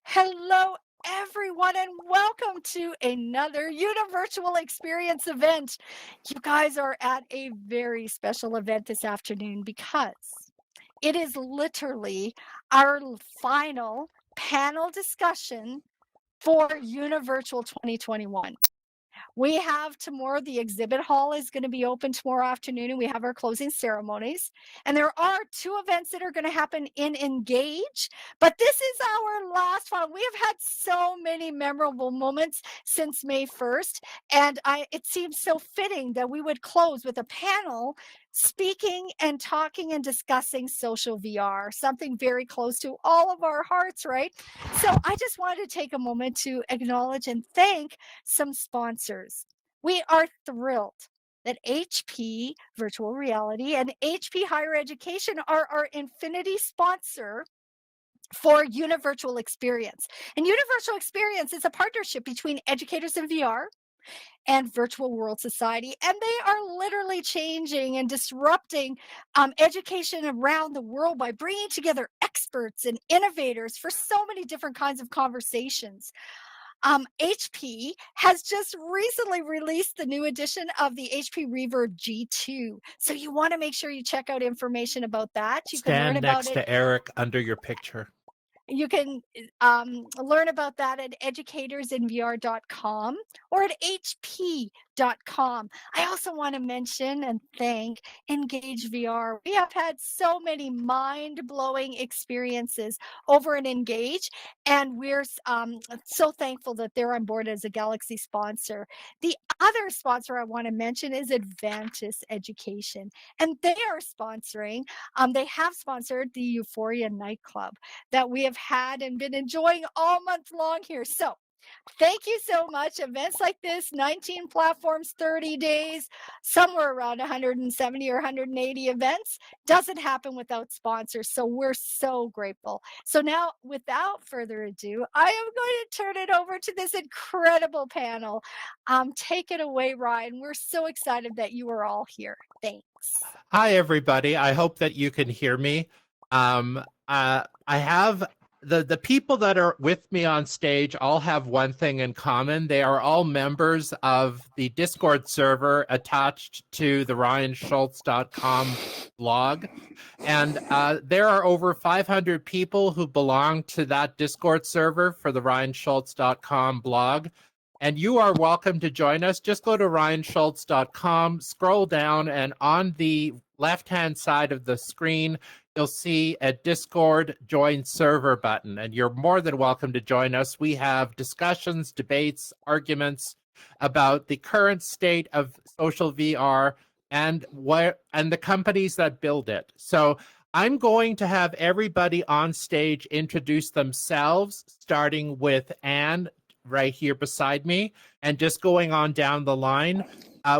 Hello, everyone, and welcome to another Univirtual Experience event. You guys are at a very special event this afternoon because it is literally our final panel discussion for Univirtual 2021. We have tomorrow, the exhibit hall is going to be open tomorrow afternoon, and we have our closing ceremonies. And there are two events that are going to happen in Engage, but this is our last one. We have had so many memorable moments since May 1st, and it seems so fitting that we would close with a panel speaking and talking and discussing social VR, something very close to all of our hearts, right? So I just wanted to take a moment to acknowledge and thank some sponsors. We are thrilled that HP Virtual Reality and HP Higher Education are our Infinity sponsor for Univirtual Experience. And Univirtual Experience is a partnership between educators in VR and Virtual World Society, and they are literally changing and disrupting education around the world by bringing together experts and innovators for so many different kinds of conversations. HP has just recently released the new edition of the HP Reverb G2. So you want to make sure you check out information about that. You can learn Stand about next to Eric under your picture. You can learn about that at educatorsinvr.com or at hp.com. I also want to mention and thank Engage VR. We have had so many mind-blowing experiences over in Engage, and we're so thankful that they're on board as a Galaxy sponsor. The other sponsor I want to mention is Advantis Education, and they are sponsoring, they have sponsored the Euphoria nightclub that we have had and been enjoying all month long here. So thank you so much. Events like this, 19 platforms, 30 days, somewhere around 170 or 180 events, doesn't happen without sponsors. So we're so grateful. So now, without further ado, I am going to turn it over to this incredible panel. Take it away, Ryan. We're so excited that you are all here. Thanks. Hi, everybody. I hope that you can hear me. I have the people that are with me on stage all have one thing in common. They are all members of the Discord server attached to the RyanSchultz.com blog. And there are over 500 people who belong to that Discord server for the RyanSchultz.com blog. And you are welcome to join us. Just go to RyanSchultz.com, scroll down, and on the left-hand side of the screen, you'll see a Discord join server button, and you're more than welcome to join us. We have discussions, debates, arguments about the current state of social VR and the companies that build it. So I'm going to have everybody on stage introduce themselves, starting with Anne right here beside me, and just going on down the line.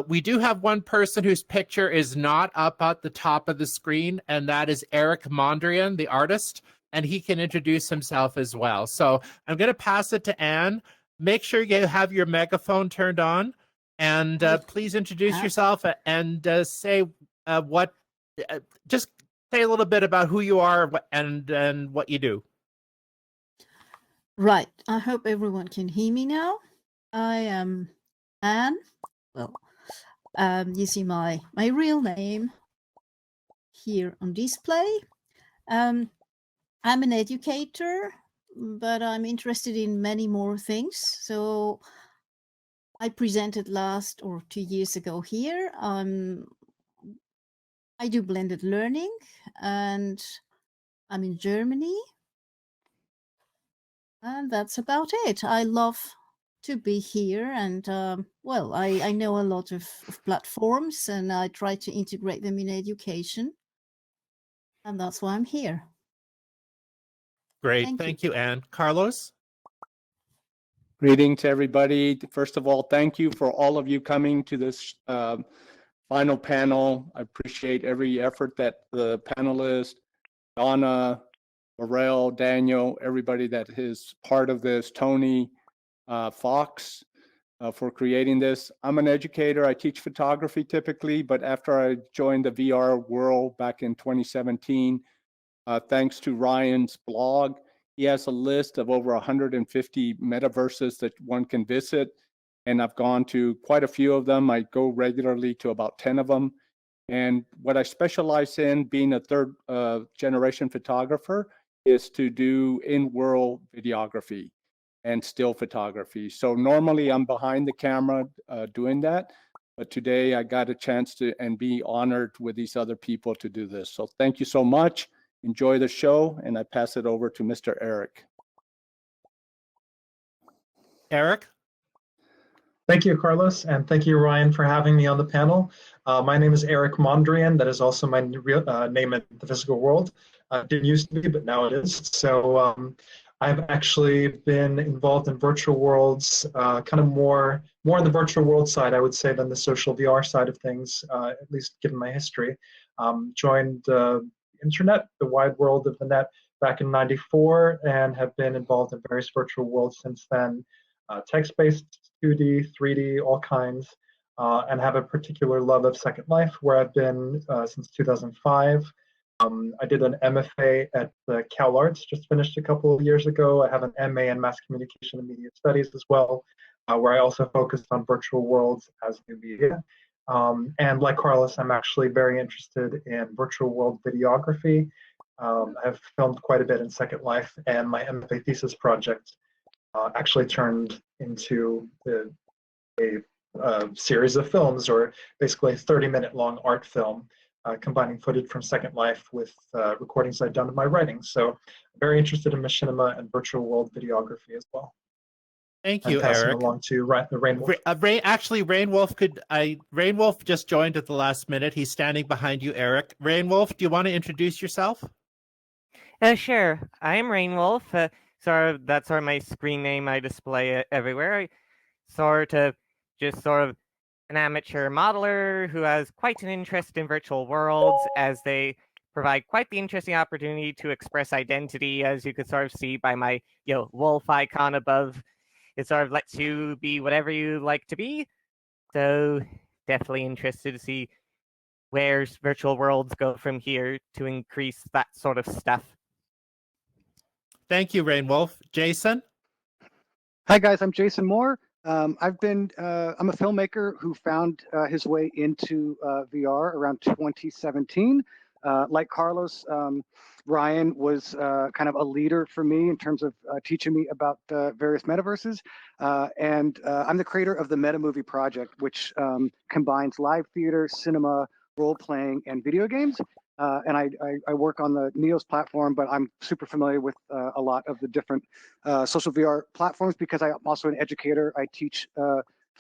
We do have one person whose picture is not up at the top of the screen, and that is Eric Mondrian, the artist, and he can introduce himself as well. So I'm going to pass it to Anne. Make sure you have your megaphone turned on, and please introduce yourself and say just say a little bit about who you are and what you do. Right. I hope everyone can hear me now. I am Anne. Well, you see my real name here on display. I'm an educator, but I'm interested in many more things. So I presented 2 years ago here. I do blended learning, and I'm in Germany. And that's about it. I love to be here, and well, I know a lot of platforms, and I try to integrate them in education, and that's why I'm here. Great, thank you, Anne. Carlos? Greetings, everybody. First of all, thank you for all of you coming to this final panel. I appreciate every effort that the panelists, Donna, Morel, Daniel, everybody that is part of this, Tony, Fox, for creating this. I'm an educator. I teach photography typically, but after I joined the VR world back in 2017, thanks to Ryan's blog, He has a list of over 150 metaverses that one can visit, and I've gone to quite a few of them. I go regularly to about 10 of them. And what I specialize in, being a third generation photographer, is to do in-world videography and still photography. So normally I'm behind the camera doing that, but today I got a chance to and be honored with these other people to do this. So thank you so much. Enjoy the show, and I pass it over to Mr. Eric. Eric? Thank you, Carlos, and thank you, Ryan, for having me on the panel. My name is Eric Mondrian. That is also my real name in the physical world. Didn't used to be, but now it is. So I've actually been involved in virtual worlds, kind of more on the virtual world side, I would say, than the social VR side of things, at least given my history. Joined the internet, the wide world of the net, back in '94, and have been involved in various virtual worlds since then. Text-based, 2D, 3D, all kinds, and have a particular love of Second Life, where I've been since 2005. I did an MFA at Cal Arts, just finished a couple of years ago. I have an MA in Mass Communication and Media Studies as well, where I also focused on virtual worlds as new media. And like Carlos, I'm actually very interested in virtual world videography. I've filmed quite a bit in Second Life, and my MFA thesis project actually turned into a series of films, or basically a 30-minute long art film, combining footage from Second Life with recordings I'd done of my writing. So very interested in machinima and virtual world videography as well. Thank you, passing Eric. along to Rainwolf. Actually, Rainwolf just joined at the last minute. He's standing behind you, Eric. Rainwolf, do you want to introduce yourself? Sure. I am Rainwolf. That's sort of my screen name I display everywhere. I sort of an amateur modeler who has quite an interest in virtual worlds, as they provide quite the interesting opportunity to express identity, as you could sort of see by my wolf icon above. It sort of lets you be whatever you like to be. So definitely interested to see where virtual worlds go from here to increase that sort of stuff. Thank you, Rainwolf. Jason? Hi, guys. I'm Jason Moore. I'm a filmmaker who found his way into VR around 2017. Like Carlos, Ryan was kind of a leader for me in terms of teaching me about various metaverses. And I'm the creator of the Meta Movie Project, which combines live theater, cinema, role-playing, and video games. And I work on the Neos platform, but I'm super familiar with a lot of the different social VR platforms because I'm also an educator. I teach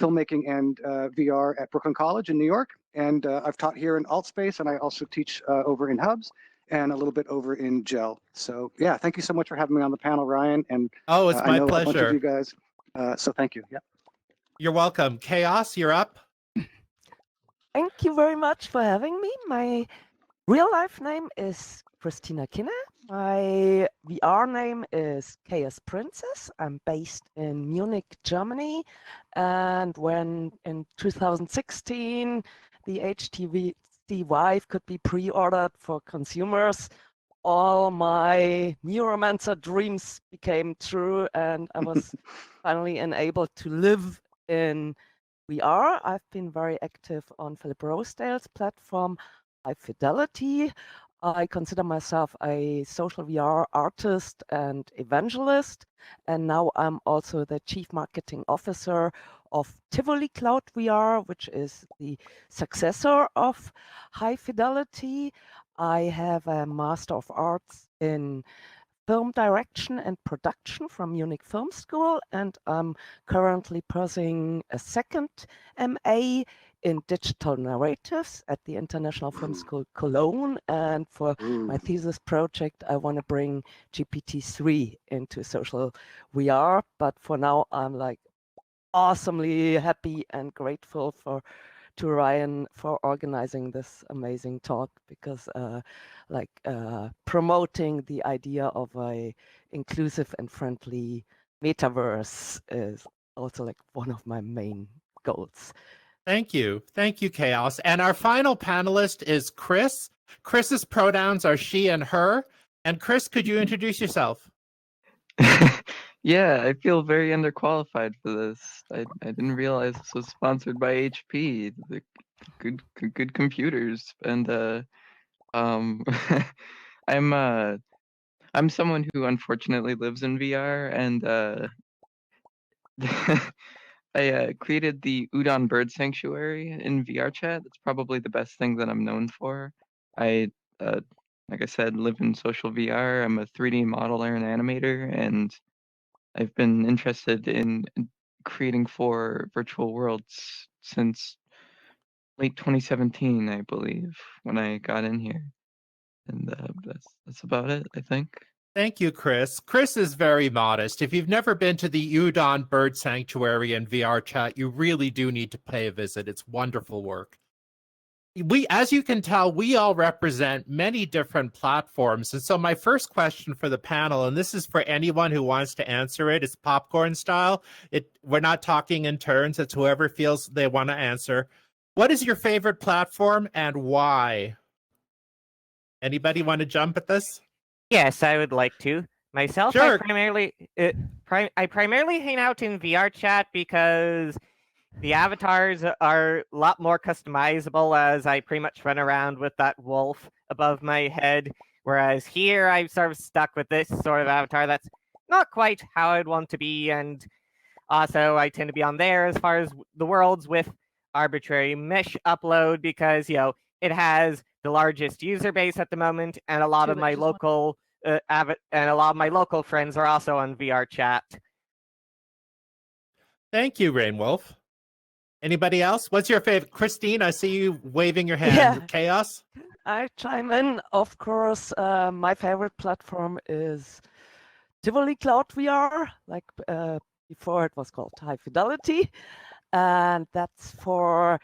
filmmaking and VR at Brooklyn College in New York. And I've taught here in Altspace, and I also teach over in Hubs and a little bit over in Gel. So yeah, thank you so much for having me on the panel, Ryan. And oh, it's my I know pleasure. A bunch of you guys. So thank you. Yeah. You're welcome. Chaos, you're up. Thank you very much for having me. My real life name is Christina Kinne. My VR name is XaosPrincess. I'm based in Munich, Germany. And when in 2016, the HTC Vive could be pre-ordered for consumers, all my Neuromancer dreams became true, and I was finally enabled to live in VR. I've been very active on Philip Rosedale's platform, High Fidelity. I consider myself a social VR artist and evangelist, and now I'm also the Chief Marketing Officer of Tivoli Cloud VR, which is the successor of High Fidelity. I have a Master of Arts in Film Direction and Production from Munich Film School, and I'm currently pursuing a second MA in digital narratives at the International Film School Cologne. And for my thesis project, I want to bring GPT-3 into social VR. But for now, I'm like awesomely happy and grateful to Ryan for organizing this amazing talk, because promoting the idea of a inclusive and friendly metaverse is also like one of my main goals. Thank you, Chaos. And our final panelist is Chris. Chris's pronouns are she and her. And Chris, could you introduce yourself? Yeah, I feel very underqualified for this. I didn't realize this was sponsored by HP, the good computers, and um, I'm I'm someone who unfortunately lives in VR, and I created the Udon Bird Sanctuary in VR chat. That's probably the best thing that I'm known for. I, uh, like I said, live in social VR. I'm a 3D modeler and animator, and I've been interested in creating for virtual worlds since late 2017, I believe, when I got in here. And that's about it, I think. Thank you, Chris. Chris is very modest. If you've never been to the Udon Bird Sanctuary in VR chat, you really do need to pay a visit. It's wonderful work. As you can tell, we all represent many different platforms. And so my first question for the panel, and this is for anyone who wants to answer it, it's popcorn style. We're not talking in turns. It's whoever feels they want to answer. What is your favorite platform and why? Anybody want to jump at this? Yes, I would like to. Myself, Sure. I primarily hang out in VR chat because the avatars are a lot more customizable, as I pretty much run around with that wolf above my head. Whereas here, I'm sort of stuck with this sort of avatar that's not quite how I'd want to be. And also, I tend to be on there as far as the worlds with arbitrary mesh upload because, it has the largest user base at the moment, and a lot of my local friends are also on VR chat. Thank you, Rainwolf. Anybody else? What's your favorite? Christine, I see you waving your hand. Yeah. Chaos? I chime in. Of course, my favorite platform is Tivoli Cloud VR, like before it was called High Fidelity. And that's for,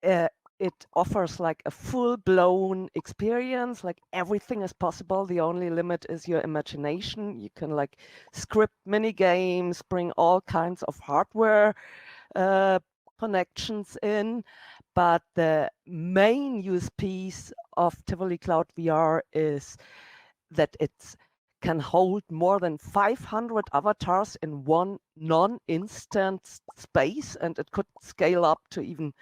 it offers like a full-blown experience, like everything is possible. The only limit is your imagination. You can like script mini games, bring all kinds of hardware connections in. But the main USPs of Tivoli Cloud VR is that it can hold more than 500 avatars in one non-instant space, and it could scale up to even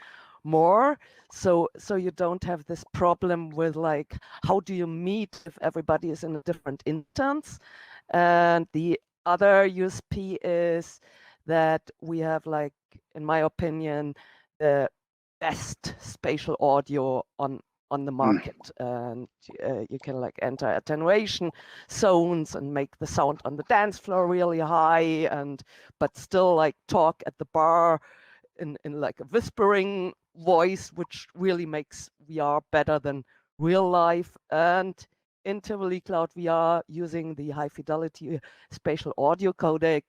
more. So you don't have this problem with like, how do you meet if everybody is in a different instance? And the other USP is that we have, like, in my opinion, the best spatial audio on the market, and you can like enter attenuation zones and make the sound on the dance floor really high, but still like talk at the bar in like a whispering voice, which really makes VR better than real life. And in Tivoli Cloud VR, using the high fidelity spatial audio codec,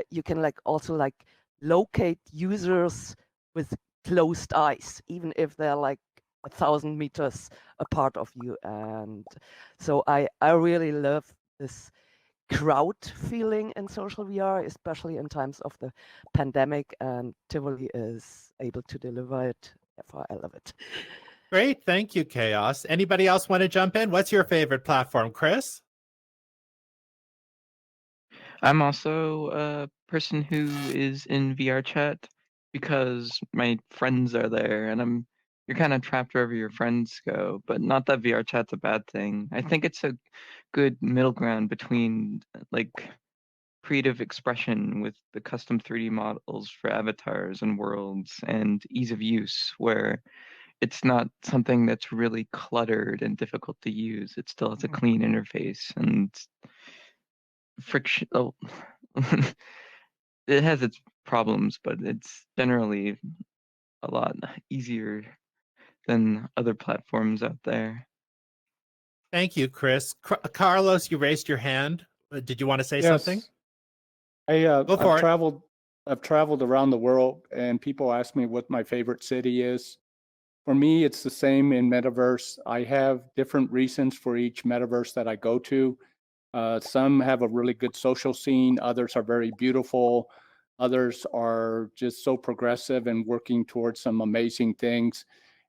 you can like also like locate users with closed eyes, even if they're like 1,000 meters apart of you. And so I really love this crowd feeling in social VR, especially in times of the pandemic, and Tivoli is able to deliver it. Therefore, I love it. Great, thank you, Chaos. Anybody else want to jump in? What's your favorite platform, Chris? I'm also a person who is in VR chat because my friends are there, and you're kind of trapped wherever your friends go. But not that VR chat's a bad thing. I think it's a good middle ground between like creative expression with the custom 3D models for avatars and worlds and ease of use, where it's not something that's really cluttered and difficult to use. It still has a clean interface and friction. Oh, it has its problems, but it's generally a lot easier than other platforms out there. Thank you, Chris. Carlos, you raised your hand. Did you want to say something? Go for it. I've traveled around the world, and people ask me what my favorite city is. For me, it's the same in Metaverse. I have different reasons for each Metaverse that I go to. Some have a really good social scene. Others are very beautiful. Others are just so progressive and working towards some amazing things.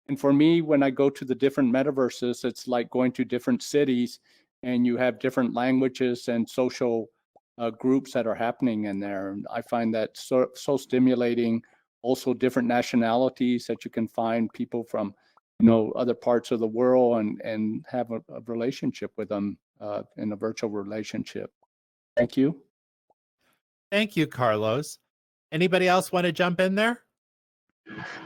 And for me, when I go to the different metaverses, it's like going to different cities, and you have different languages and social groups that are happening in there. And I find that so stimulating. Also different nationalities that you can find people from, other parts of the world and have a relationship with them in a virtual relationship. Thank you. Thank you, Carlos. Anybody else want to jump in there?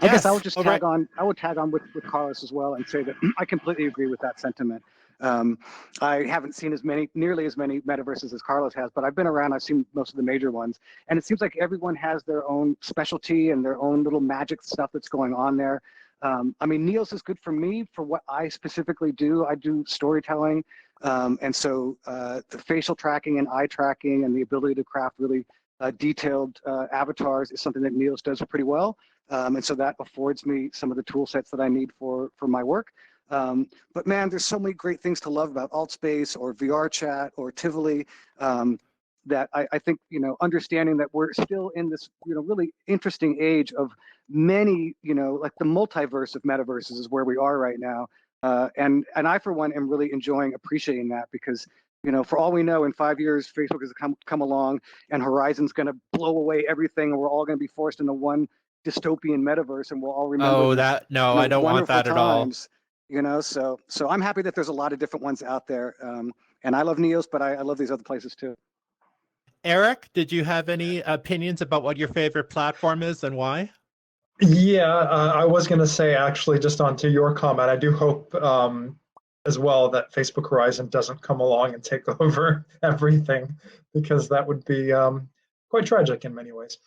I guess I Yes. would just All right. tag on. I would tag on with Carlos as well and say that I completely agree with that sentiment. I haven't seen nearly as many metaverses as Carlos has, but I've been around. I've seen most of the major ones, and it seems like everyone has their own specialty and their own little magic stuff that's going on there. I mean, Neos is good for me for what I specifically do. I do storytelling, and so the facial tracking and eye tracking and the ability to craft really detailed avatars is something that Neos does pretty well. And so that affords me some of the tool sets that I need for my work. But man, there's so many great things to love about AltSpace or VR chat or Tivoli that I think, understanding that we're still in this, really interesting age of many, like the multiverse of metaverses is where we are right now. And I, for one, am really appreciating that because, for all we know, in 5 years, Facebook has come along and Horizon's going to blow away everything, and we're all going to be forced into one dystopian metaverse, and we'll all remember I don't want that at all. So I'm happy that there's a lot of different ones out there, and I love Neos, but I love these other places too. Eric, did you have any opinions about what your favorite platform is and why? Yeah, I was going to say, actually, just onto your comment, I do hope as well that Facebook Horizon doesn't come along and take over everything, because that would be quite tragic in many ways.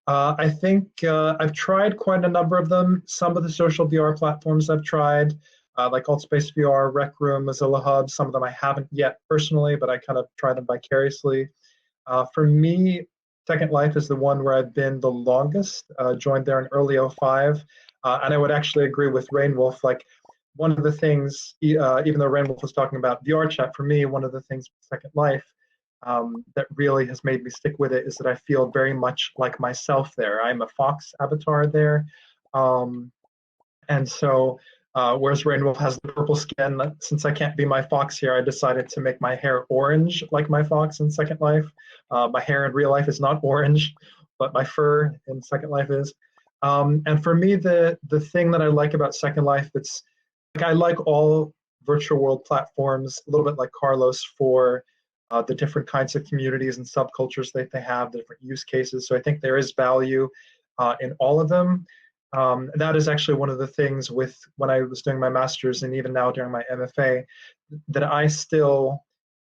I think I've tried quite a number of them. Some of the social VR platforms I've tried, like AltSpace VR, Rec Room, Mozilla Hub. Some of them I haven't yet personally, but I kind of try them vicariously. For me, Second Life is the one where I've been the longest, joined there in early 05. And I would actually agree with Rainwolf. Like, one of the things, even though Rainwolf was talking about VR chat, for me, one of the things with Second Life that really has made me stick with it is that I feel very much like myself there. I'm a fox avatar there. And so, whereas Rainwolf has the purple skin, since I can't be my fox here, I decided to make my hair orange like my fox in Second Life. My hair in real life is not orange, but my fur in Second Life is. And for me, the thing that I like about Second Life, it's like I like all virtual world platforms, a little bit like Carlos, for the different kinds of communities and subcultures that they have, the different use cases. So I think there is value in all of them. That is actually one of the things with when I was doing my master's and even now during my MFA, that I still,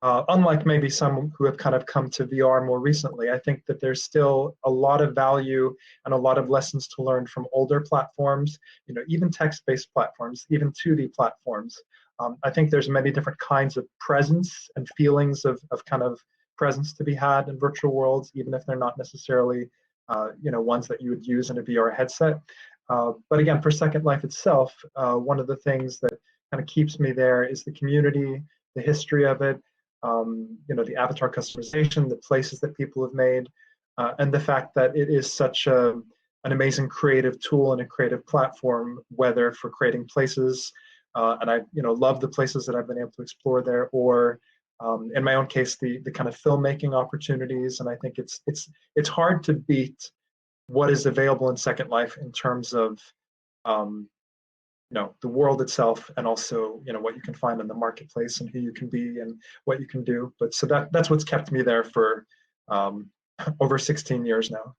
unlike maybe some who have kind of come to VR more recently, I think that there's still a lot of value and a lot of lessons to learn from older platforms, even text-based platforms, even 2D platforms. I think there's many different kinds of presence and feelings of kind of presence to be had in virtual worlds, even if they're not necessarily ones that you would use in a VR headset. But again, for Second Life itself, one of the things that kind of keeps me there is the community, the history of it, the avatar customization, the places that people have made, and the fact that it is such an amazing creative tool and a creative platform, whether for creating places, and I love the places that I've been able to explore there, or in my own case, the kind of filmmaking opportunities. And I think it's hard to beat what is available in Second Life in terms of the world itself, and also what you can find in the marketplace and who you can be and what you can do. But so that's what's kept me there for over 16 years now.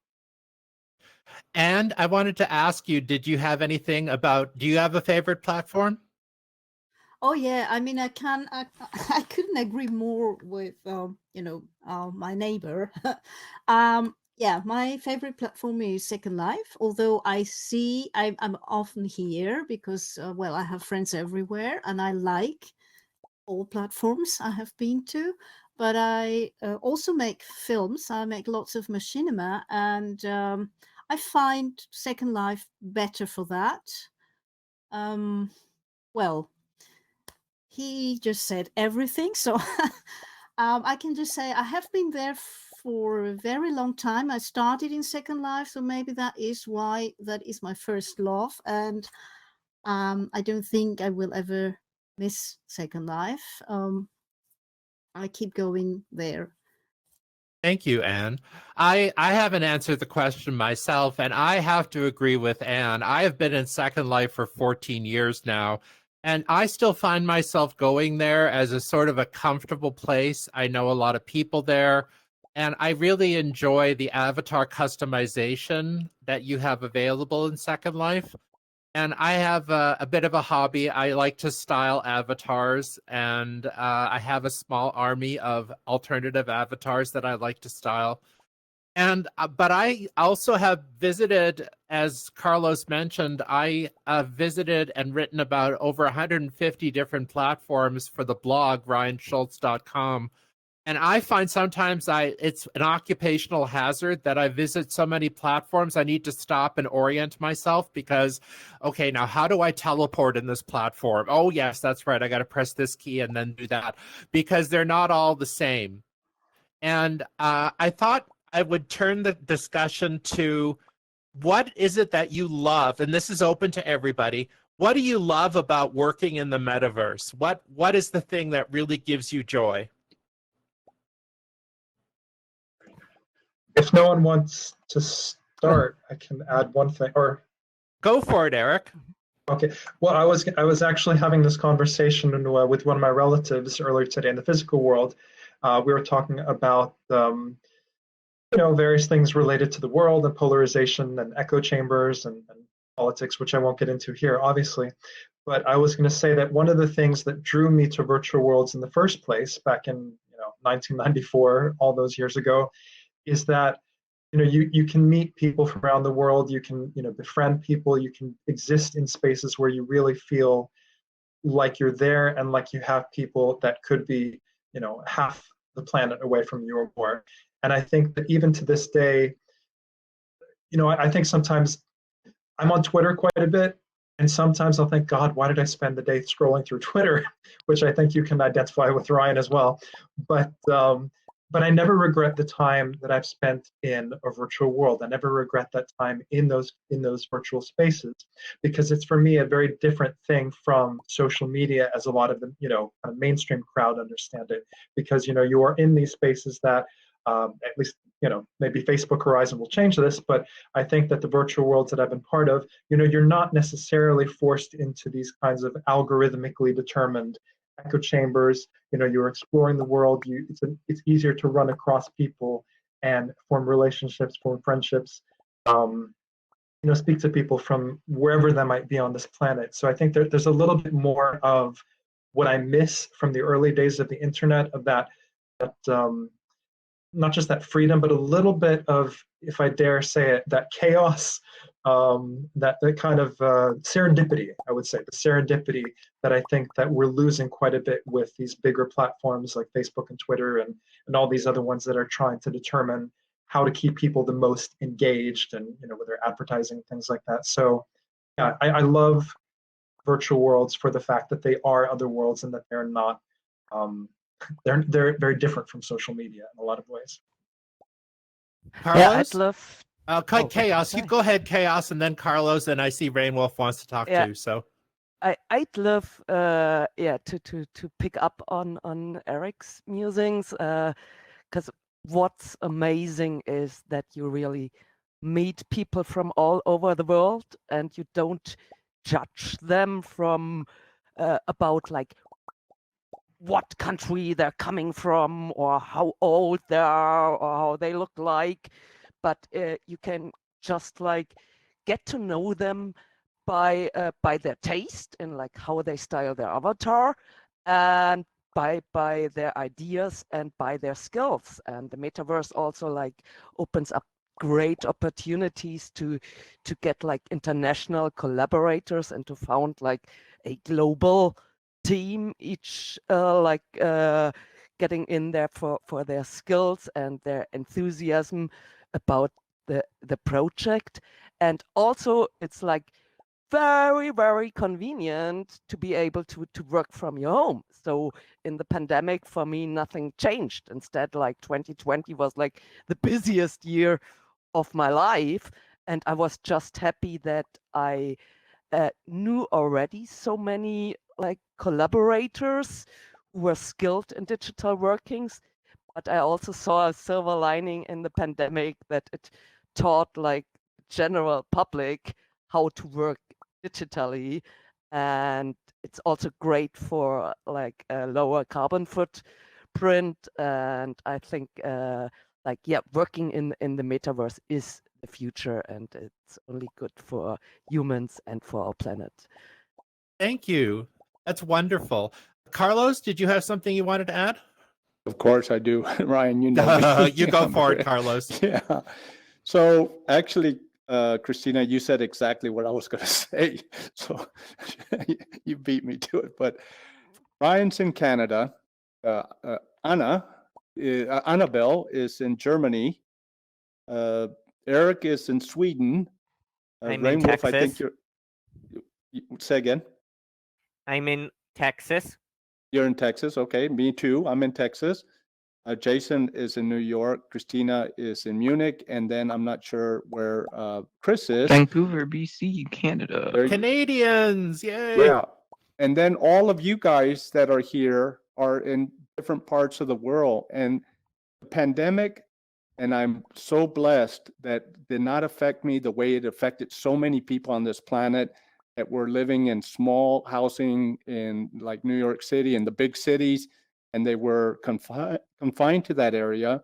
And I wanted to ask you, do you have a favorite platform? Oh yeah, I mean, I couldn't agree more with my neighbor. Yeah, my favorite platform is Second Life. Although I'm often here because I have friends everywhere, and I like all platforms I have been to. But I also make films. I make lots of machinima, and I find Second Life better for that. He just said everything, so I can just say I have been there for a very long time. I started in Second Life, so maybe that is why that is my first love, and I don't think I will ever miss Second Life. I keep going there. Thank you, Anne. I haven't answered the question myself, and I have to agree with Anne. I have been in Second Life for 14 years now, and I still find myself going there as a sort of a comfortable place. I know a lot of people there, and I really enjoy the avatar customization that you have available in Second Life. And I have a bit of a hobby. I like to style avatars, and I have a small army of alternative avatars that I like to style. And but I also have visited, as Carlos mentioned, I visited and written about over 150 different platforms for the blog RyanSchultz.com. And I find sometimes it's an occupational hazard that I visit so many platforms. I need to stop and orient myself because, okay, now how do I teleport in this platform? Oh, yes, that's right. I got to press this key and then do that, because they're not all the same. And I thought I would turn the discussion to, what is it that you love? And this is open to everybody. What do you love about working in the metaverse? What is the thing that really gives you joy? If no one wants to start, I can add one thing. Or go for it, Eric. Okay. Well, I was actually having this conversation with one of my relatives earlier today in the physical world. We were talking about various things related to the world and polarization and echo chambers and politics, which I won't get into here, obviously. But I was going to say that one of the things that drew me to virtual worlds in the first place, back in 1994, all those years ago, is that you can meet people from around the world, you can befriend people, you can exist in spaces where you really feel like you're there and like you have people that could be half the planet away from you or more. And I think that even to this day, I think sometimes I'm on Twitter quite a bit, and sometimes I'll think, God, why did I spend the day scrolling through Twitter? Which I think you can identify with, Ryan, as well. But I never regret the time that I've spent in a virtual world. I never regret that time in those virtual spaces, because it's, for me, a very different thing from social media, as a lot of the kind of mainstream crowd understand it. Because you are in these spaces that at least maybe Facebook Horizon will change this, but I think that the virtual worlds that I've been part of, you're not necessarily forced into these kinds of algorithmically determined echo chambers. You're exploring the world. It's easier to run across people and form relationships, form friendships, speak to people from wherever they might be on this planet. So I think there's a little bit more of what I miss from the early days of the internet, of that not just that freedom, but a little bit of, if I dare say it, that chaos, that kind of serendipity, I would say, the serendipity that I think that we're losing quite a bit with these bigger platforms like Facebook and Twitter and all these other ones that are trying to determine how to keep people the most engaged, and with their advertising, things like that. So yeah, I love virtual worlds for the fact that they are other worlds and that they're not they're very different from social media in a lot of ways. Carlos? Yeah, I'd love. Chaos. You sorry. go ahead, Chaos, and then Carlos, and I see Rainwolf wants to talk too. So I'd love to pick up on Eric's musings, because what's amazing is that you really meet people from all over the world, and you don't judge them from about like what country they're coming from or how old they are or how they look like, but you can just like get to know them by their taste and like how they style their avatar, and by their ideas and by their skills. And the metaverse also like opens up great opportunities to get like international collaborators and to found like a global team, each getting in there for their skills and their enthusiasm about the project. And also it's like very, very convenient to be able to work from your home. So in the pandemic, for me, nothing changed. Instead, like 2020 was like the busiest year of my life. And I was just happy that I knew already so many like collaborators who were skilled in digital workings, but I also saw a silver lining in the pandemic that it taught like general public how to work digitally, and it's also great for like a lower carbon footprint. And I think like yeah, working in the metaverse is the future, and it's only good for humans and for our planet. Thank you. That's wonderful. Carlos, did you have something you wanted to add? Of course I do, Ryan. You know me. You go I'm for it, afraid. Carlos. Yeah. So actually, Christina, you said exactly what I was going to say. So you beat me to it. But Ryan's in Canada. Anabel is in Germany. Eric is in Sweden. I'm in Rainwolf, I think Texas. you say again. I'm in Texas. You're in Texas. Okay, me too. I'm in Texas. Jason is in New York. Christina is in Munich. And then I'm not sure where Chris is. Vancouver, BC, Canada. Canadians, yay! Yeah. And then all of you guys that are here are in different parts of the world. And the pandemic, and I'm so blessed that did not affect me the way it affected so many people on this planet that were living in small housing in like New York City and the big cities, and they were confined to that area.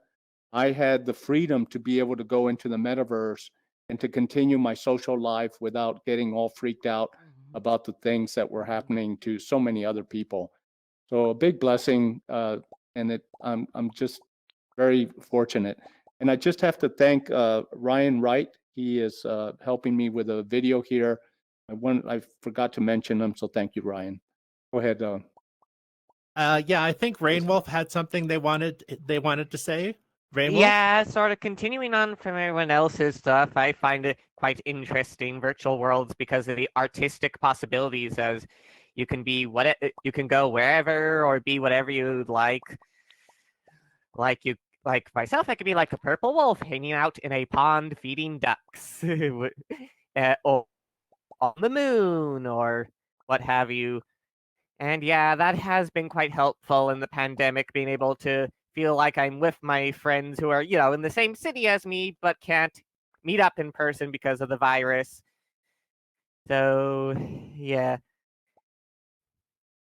I had the freedom to be able to go into the metaverse and to continue my social life without getting all freaked out about the things that were happening to so many other people. So a big blessing, and I'm just very fortunate. And I just have to thank Ryan Wright. He is helping me with a video here. I forgot to mention him, so thank you, Ryan. Go ahead. Yeah, I think Rainwolf had something they wanted to say. Rainwolf? Yeah, sort of continuing on from everyone else's stuff, I find it quite interesting, virtual worlds, because of the artistic possibilities, as you can be you can go wherever or be whatever you like. Like myself, I could be like a purple wolf hanging out in a pond feeding ducks, or on the moon, or what have you. And yeah, that has been quite helpful in the pandemic, being able to feel like I'm with my friends who are, in the same city as me, but can't meet up in person because of the virus. So, yeah.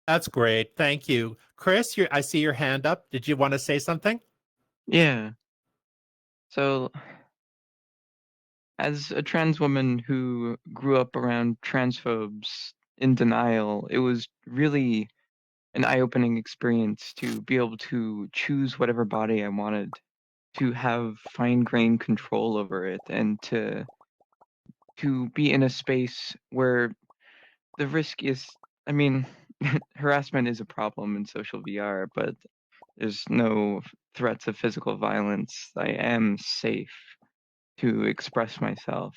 That's great. Thank you. Chris, I see your hand up. Did you want to say something? Yeah. So, as a trans woman who grew up around transphobes in denial, it was really an eye-opening experience to be able to choose whatever body I wanted, to have fine-grained control over it, and to be in a space where the risk is, I mean, harassment is a problem in social VR, but there's no threats of physical violence. I am safe to express myself.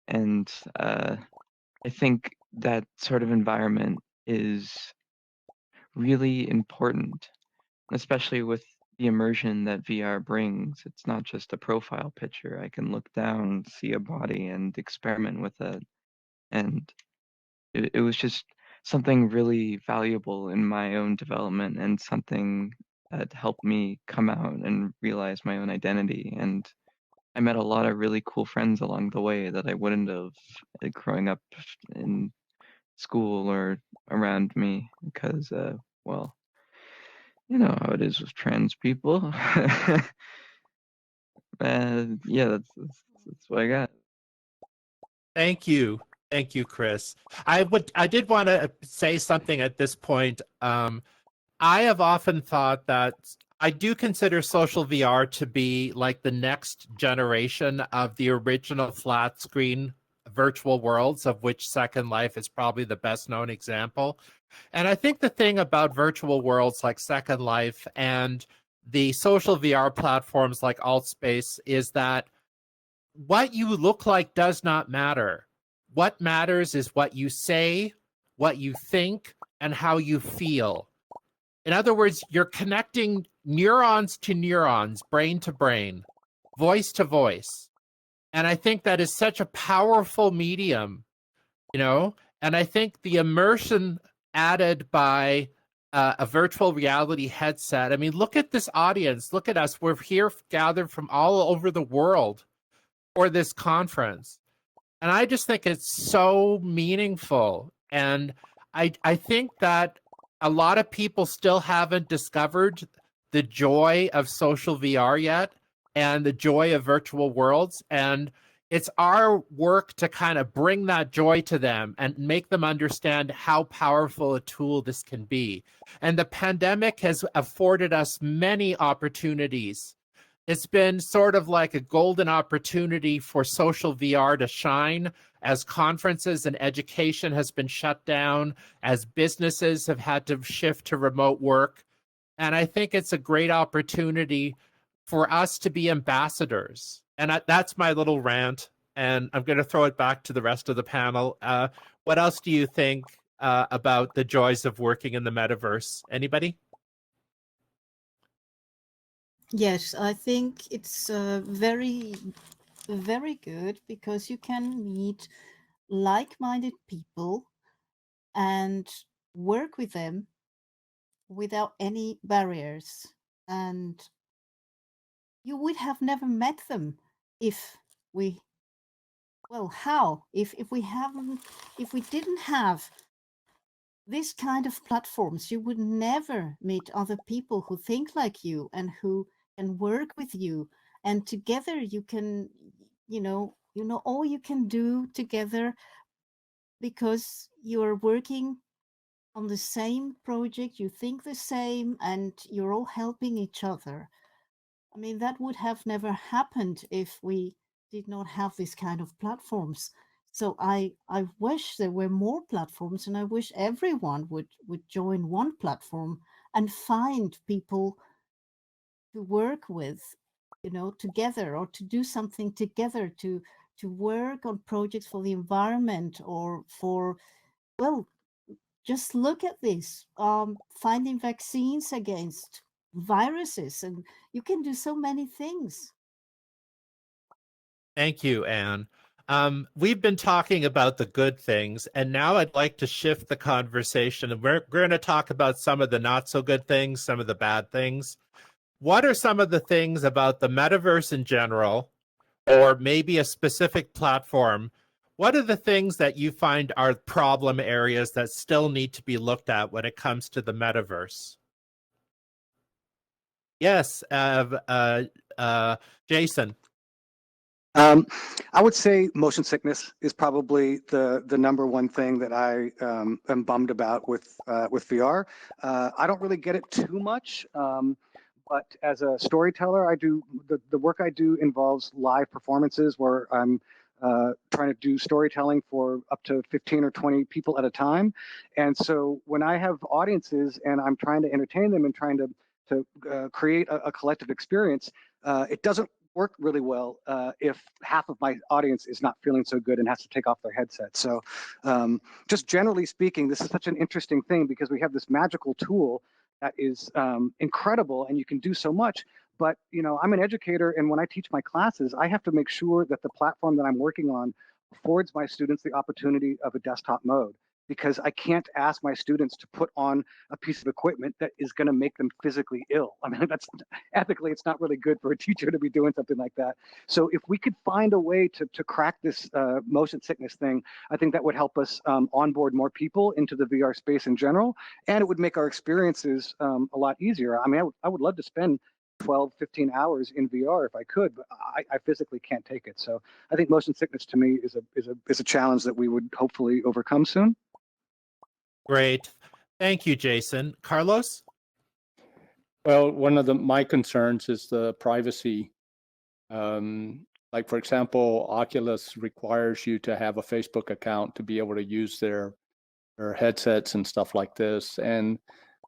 And I think that sort of environment is really important, especially with the immersion that VR brings. It's not just a profile picture. I can look down, see a body, and experiment with it. And it was just something really valuable in my own development, and something that helped me come out and realize my own identity. And I met a lot of really cool friends along the way that I wouldn't have growing up in school or around me, because, well, you know how it is with trans people. Yeah, that's what I got. Thank you. Thank you, Chris. I did want to say something at this point. I have often thought that I do consider social VR to be like the next generation of the original flat screen virtual worlds, of which Second Life is probably the best known example. And I think the thing about virtual worlds like Second Life and the social VR platforms like AltSpace is that what you look like does not matter. What matters is what you say, what you think, and how you feel. In other words, you're connecting neurons to neurons, brain to brain, voice to voice. And I think that is such a powerful medium, and I think the immersion added by a virtual reality headset. I mean, look at this audience. Look at us. We're here gathered from all over the world for this conference. And I just think it's so meaningful. And I think that a lot of people still haven't discovered the joy of social VR yet and the joy of virtual worlds. And it's our work to kind of bring that joy to them and make them understand how powerful a tool this can be. And the pandemic has afforded us many opportunities. It's been sort of like a golden opportunity for social VR to shine as conferences and education has been shut down, as businesses have had to shift to remote work. And I think it's a great opportunity for us to be ambassadors. And that's my little rant. And I'm going to throw it back to the rest of the panel. What else do you think about the joys of working in the metaverse? Anybody? Yes, I think it's very, very good because you can meet like-minded people and work with them without any barriers. And you would have never met them if we, well, how? If we didn't have this kind of platforms, you would never meet other people who think like you and who can work with you. And together you can, all you can do together because you're working on the same project, you think the same, and you're all helping each other. I mean, that would have never happened if we did not have this kind of platforms. So I wish there were more platforms, and I wish everyone would join one platform and find people to work with, together, or to do something together, to work on projects for the environment, or for, well, just look at this, finding vaccines against viruses, and you can do so many things. Thank you, Anne. We've been talking about the good things, and now I'd like to shift the conversation, and we're going to talk about some of the not so good things, some of the bad things. What are some of the things about the metaverse in general, or maybe a specific platform? What are the things that you find are problem areas that still need to be looked at when it comes to the metaverse? Yes, Jason. I would say motion sickness is probably the number one thing that I am bummed about with VR. I don't really get it too much, but as a storyteller, I do the work I do involves live performances where I'm trying to do storytelling for up to 15 or 20 people at a time. And so when I have audiences and I'm trying to entertain them and trying to create a collective experience, it doesn't work really well if half of my audience is not feeling so good and has to take off their headset. So just generally speaking, this is such an interesting thing because we have this magical tool that is incredible and you can do so much. But I'm an educator, and when I teach my classes, I have to make sure that the platform that I'm working on affords my students the opportunity of a desktop mode, because I can't ask my students to put on a piece of equipment that is going to make them physically ill. I mean, that's ethically, it's not really good for a teacher to be doing something like that. So if we could find a way to crack this motion sickness thing, I think that would help us onboard more people into the VR space in general, and it would make our experiences a lot easier. I mean, I would love to spend 12, 15 hours in VR if I could, but I physically can't take it. So I think motion sickness to me is a challenge that we would hopefully overcome soon. Great. Thank you, Jason. Carlos? Well, one of my concerns is the privacy. Like, for example, Oculus requires you to have a Facebook account to be able to use their headsets and stuff like this. And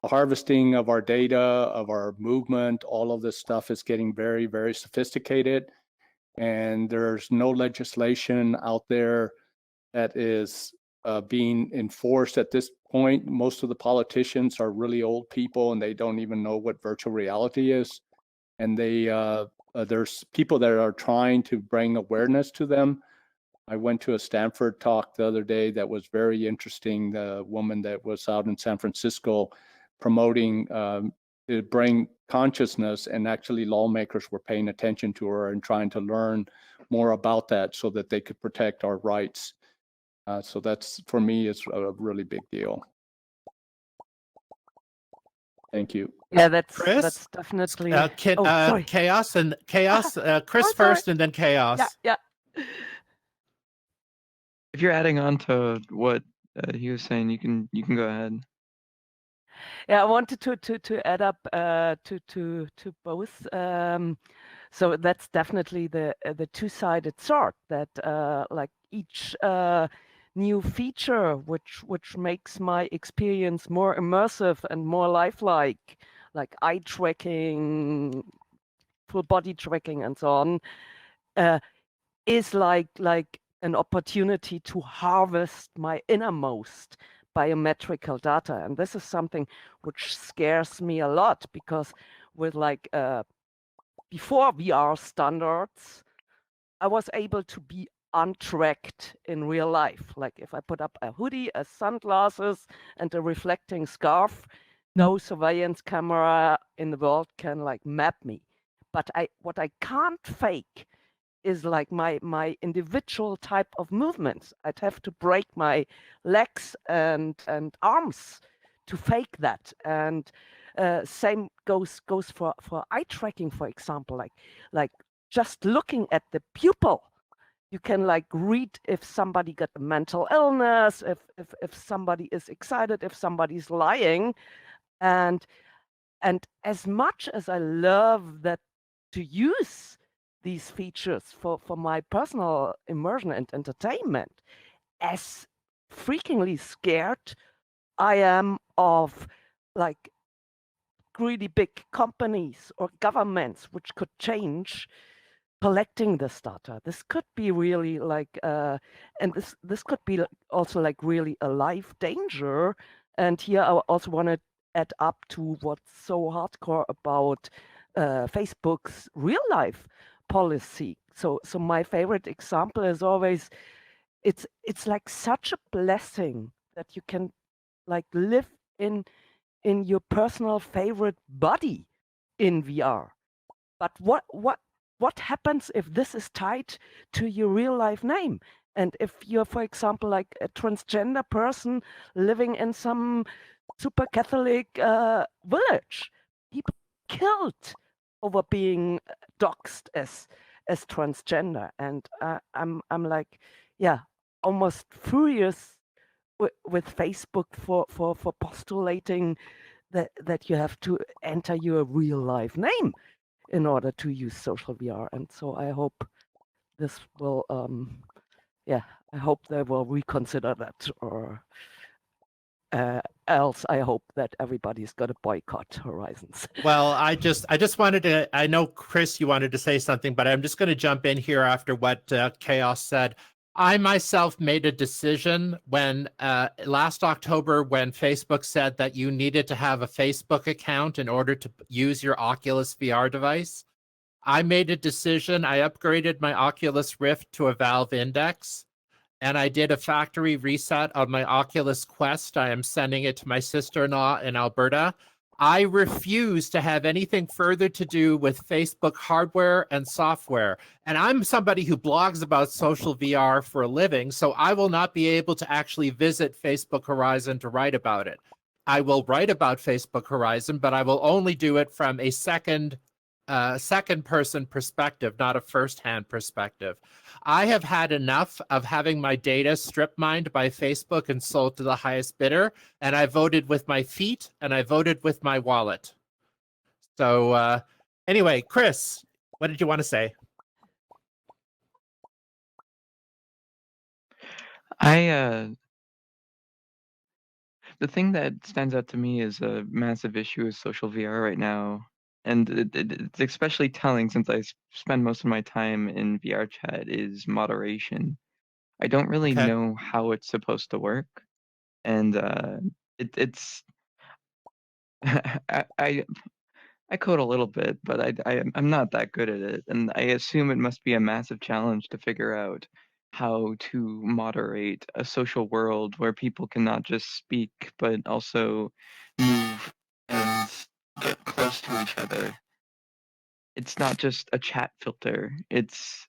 the harvesting of our data, of our movement, all of this stuff is getting very, very sophisticated. And there's no legislation out there that is being enforced at this point. Most of the politicians are really old people and they don't even know what virtual reality is. And there's people that are trying to bring awareness to them. I went to a Stanford talk the other day that was very interesting. The woman that was out in San Francisco promoting the brain consciousness, and actually lawmakers were paying attention to her and trying to learn more about that so that they could protect our rights. So that's, for me, is a really big deal. Thank you. Yeah, that's Chris? definitely. Sorry. Chaos, Chris Oh, sorry. first, and then Chaos. Yeah. If you're adding on to what he was saying, you can go ahead. Yeah, I wanted to add up to both. So that's definitely the two-sided sword, that like each new feature which makes my experience more immersive and more lifelike, like eye tracking, full body tracking, and so on, is like an opportunity to harvest my innermost biometrical data. And this is something which scares me a lot, because with like before VR standards, I was able to be untracked in real life. Like if I put up a hoodie, a sunglasses, and a reflecting scarf, no surveillance camera in the world can like map me. But what I can't fake is like my individual type of movements. I'd have to break my legs and arms to fake that. And same goes for eye tracking, for example. Like just looking at the pupil, you can like read if somebody got a mental illness, if somebody is excited, if somebody's lying. And as much as I love that, to use these features for my personal immersion and entertainment, as freakingly scared I am of like really big companies or governments which could change collecting this data. This could be really like, and this could be also like really a life danger. And here I also want to add up to what's so hardcore about Facebook's real life policy. So my favorite example is always, it's like such a blessing that you can like live in your personal favorite body in VR. But what happens if this is tied to your real life name? And if you're, for example, like a transgender person living in some super Catholic village, people killed over being doxxed as transgender. And I'm like, yeah, almost furious with Facebook for postulating that you have to enter your real life name in order to use social VR. And so I hope this will, I hope they will reconsider that, or else I hope that everybody's got to boycott Horizons. Well, I just wanted to, I know, Chris, you wanted to say something, but I'm just going to jump in here after what Chaos said. I myself made a decision when last October, when Facebook said that you needed to have a Facebook account in order to use your Oculus VR device. I made a decision. I upgraded my Oculus Rift to a Valve Index, and I did a factory reset on my Oculus Quest. I am sending it to my sister-in-law in Alberta. I refuse to have anything further to do with Facebook hardware and software. And I'm somebody who blogs about social VR for a living, so I will not be able to actually visit Facebook Horizon to write about it. I will write about Facebook Horizon, but I will only do it from a second person perspective, not a first-hand perspective. I have had enough of having my data strip mined by Facebook and sold to the highest bidder, and I voted with my feet and I voted with my wallet. So anyway, Chris, what did you want to say? The thing that stands out to me is a massive issue with social VR right now. And it's especially telling since I spend most of my time in VR chat is moderation. I don't really know how it's supposed to work. And it's I code a little bit, but I'm not that good at it. And I assume it must be a massive challenge to figure out how to moderate a social world where people can not just speak, but also move close to each other. It's not just a chat filter. It's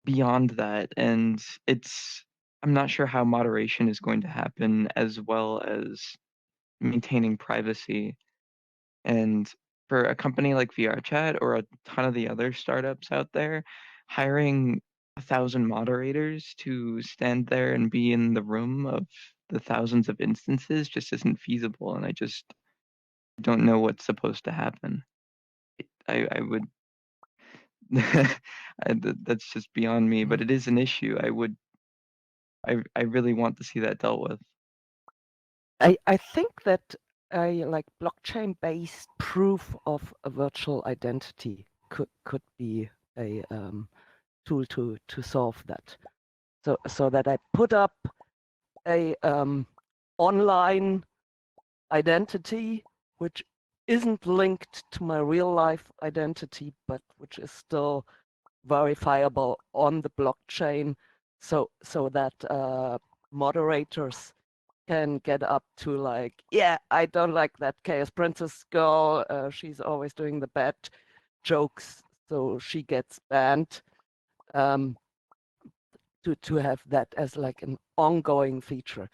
beyond that, and I'm not sure how moderation is going to happen, as well as maintaining privacy. And for a company like VRChat or a ton of the other startups out there, hiring 1,000 moderators to stand there and be in the room of the thousands of instances just isn't feasible, and I just don't know what's supposed to happen. I would that's just beyond me, but it is an issue. I really want to see that dealt with. I think that a like blockchain-based proof of a virtual identity could be a tool to solve that. So that I put up a online identity which isn't linked to my real life identity, but which is still verifiable on the blockchain, so that moderators can get up to like, yeah, I don't like that XaosPrincess girl. She's always doing the bad jokes, so she gets banned. To have that as like an ongoing feature.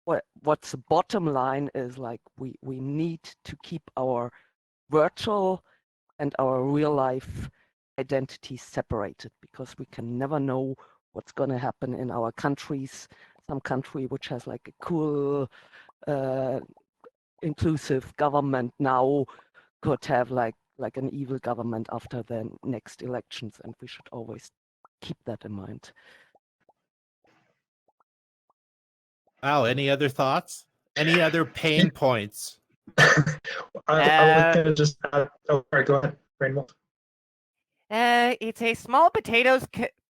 But what's the bottom line is like we need to keep our virtual and our real life identities separated, because we can never know what's going to happen in our countries. Some country which has like a cool inclusive government now could have like an evil government after the next elections, and we should always keep that in mind. Wow, any other thoughts? Any other pain points? I would just add, oh, sorry, go ahead, Rainwolf. It's a small potatoes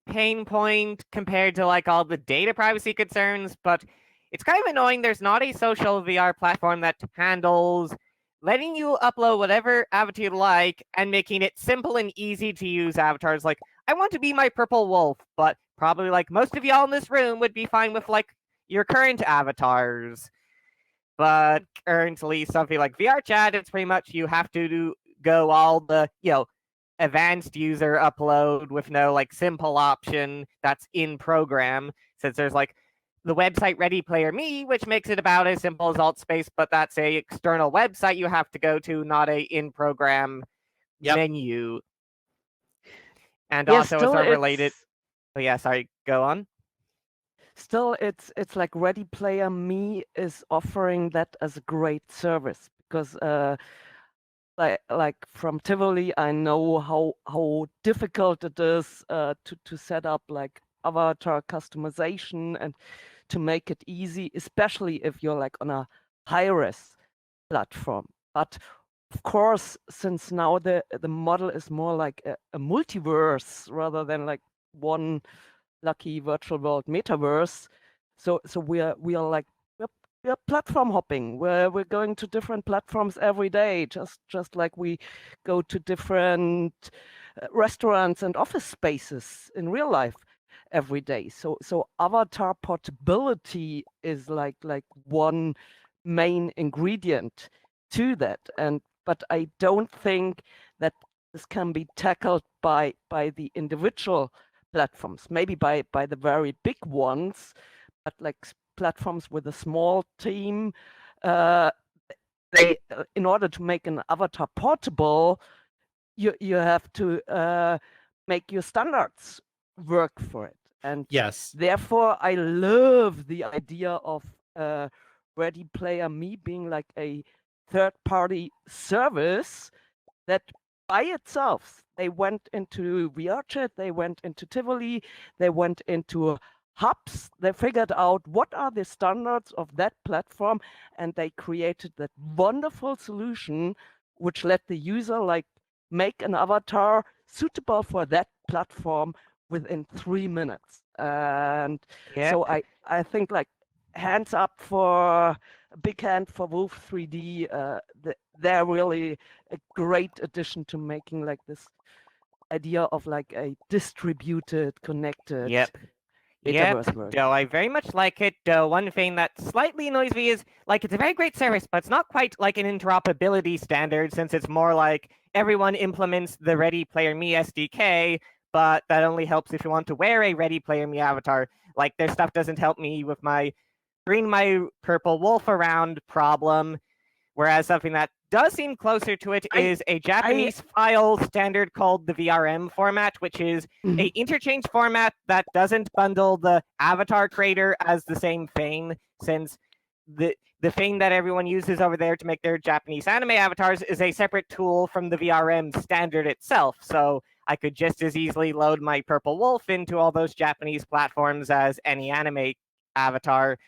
pain point compared to like all the data privacy concerns, but it's kind of annoying there's not a social VR platform that handles letting you upload whatever avatar you like and making it simple and easy to use avatars. Like, I want to be my purple wolf, but probably like most of y'all in this room would be fine with like your current avatars. But currently something like VRChat, it's pretty much you have to go all the, advanced user upload with no like simple option that's in program, since there's like the website Ready Player Me, which makes it about as simple as Altspace, but that's a external website you have to go to, not a in-program menu. And also it's related. Oh yeah, sorry, go on. Still, it's like Ready Player Me is offering that as a great service, because like from Tivoli, I know how difficult it is to set up like avatar customization and to make it easy, especially if you're like on a high-res platform. But of course, since now the model is more like a multiverse rather than like one lucky virtual world metaverse, so we are like we're platform hopping. We're going to different platforms every day, just like we go to different restaurants and office spaces in real life every day. So avatar portability is like one main ingredient to that. But I don't think that this can be tackled by the individual platforms, maybe by the very big ones, but like platforms with a small team, they in order to make an avatar portable, you have to make your standards work for it. And yes, therefore I love the idea of Ready Player Me being like a third-party service that by itself, they went into VRChat, they went into Tivoli, they went into hubs, they figured out what are the standards of that platform, and they created that wonderful solution which let the user like make an avatar suitable for that platform within 3 minutes. And so I think like hands up for a big hand for Wolf 3D. They're really a great addition to making like this idea of like a distributed, connected Metaverse world. So I very much like it. One thing that slightly annoys me is, like, it's a very great service, but it's not quite like an interoperability standard, since it's more like everyone implements the Ready Player Me SDK, but that only helps if you want to wear a Ready Player Me avatar. Like, their stuff doesn't help me with my bring my purple wolf around problem. Whereas something that does seem closer to it is a Japanese file standard called the VRM format, which is a interchange format that doesn't bundle the avatar creator as the same thing, since the thing that everyone uses over there to make their Japanese anime avatars is a separate tool from the VRM standard itself. So I could just as easily load my purple wolf into all those Japanese platforms as any anime avatar.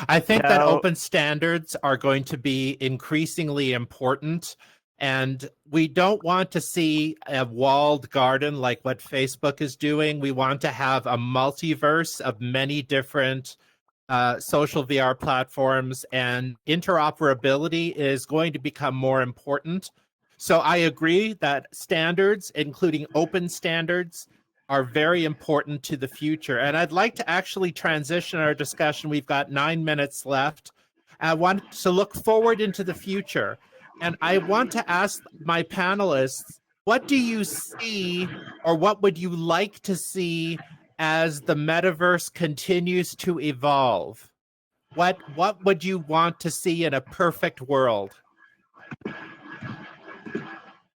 I think that open standards are going to be increasingly important, and we don't want to see a walled garden like what Facebook is doing. We want to have a multiverse of many different social VR platforms, and interoperability is going to become more important. So I agree that standards, including open standards, are very important to the future. And I'd like to actually transition our discussion. We've got 9 minutes left. I want to look forward into the future. And I want to ask my panelists, what do you see, or what would you like to see as the metaverse continues to evolve? What would you want to see in a perfect world?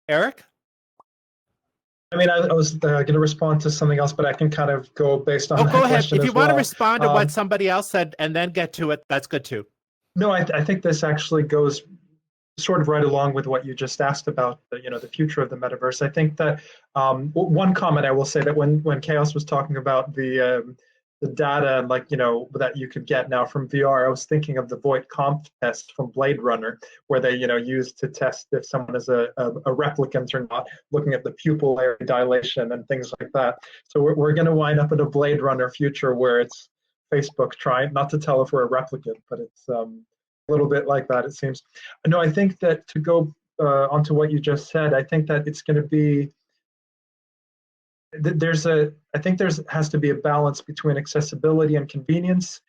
Eric? I mean, I was going to respond to something else, but I can kind of go based on that go ahead. question If you as want to well. respond to what somebody else said and then get to it, that's good too. No, I think this actually goes sort of right along with what you just asked about, the future of the metaverse. I think that one comment I will say, that when Chaos was talking about the data, like, that you could get now from VR, I was thinking of the Voight Kampff test from Blade Runner, where they, used to test if someone is a replicant or not, looking at the pupillary dilation and things like that. So we're going to wind up in a Blade Runner future where it's Facebook trying, not to tell if we're a replicant, but it's a little bit like that, it seems. No, I think that, to go onto what you just said, I think that it's going to be, I think has to be a balance between accessibility and convenience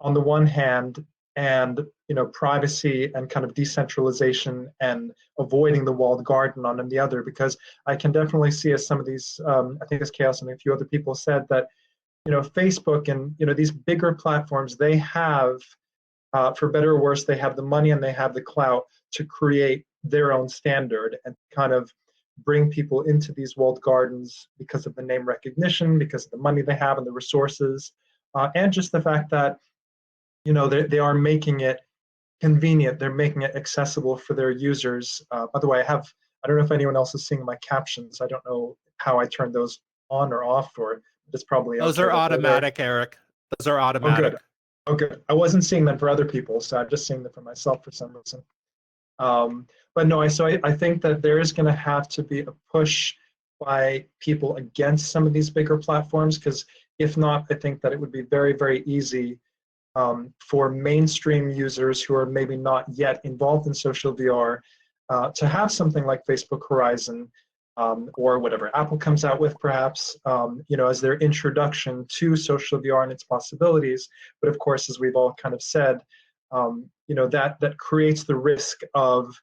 on the one hand, and privacy and kind of decentralization and avoiding the walled garden on the other. Because I can definitely see, as some of these, I think as Chaos and a few other people said, that Facebook and these bigger platforms, they have, for better or worse, they have the money and they have the clout to create their own standard and kind of bring people into these walled gardens because of the name recognition, because of the money they have and the resources, and just the fact that they are making it convenient, they're making it accessible for their users. By the way, I don't know if anyone else is seeing my captions. I don't know how I turn those on or off, or it's probably those are automatic, Eric. Those are automatic. Oh, good. I wasn't seeing them for other people, so I'm just seeing them for myself for some reason. But no, so I think that there is going to have to be a push by people against some of these bigger platforms, because if not, I think that it would be very, very easy for mainstream users who are maybe not yet involved in social VR to have something like Facebook Horizon, or whatever Apple comes out with, perhaps, as their introduction to social VR and its possibilities. But of course, as we've all kind of said, that creates the risk of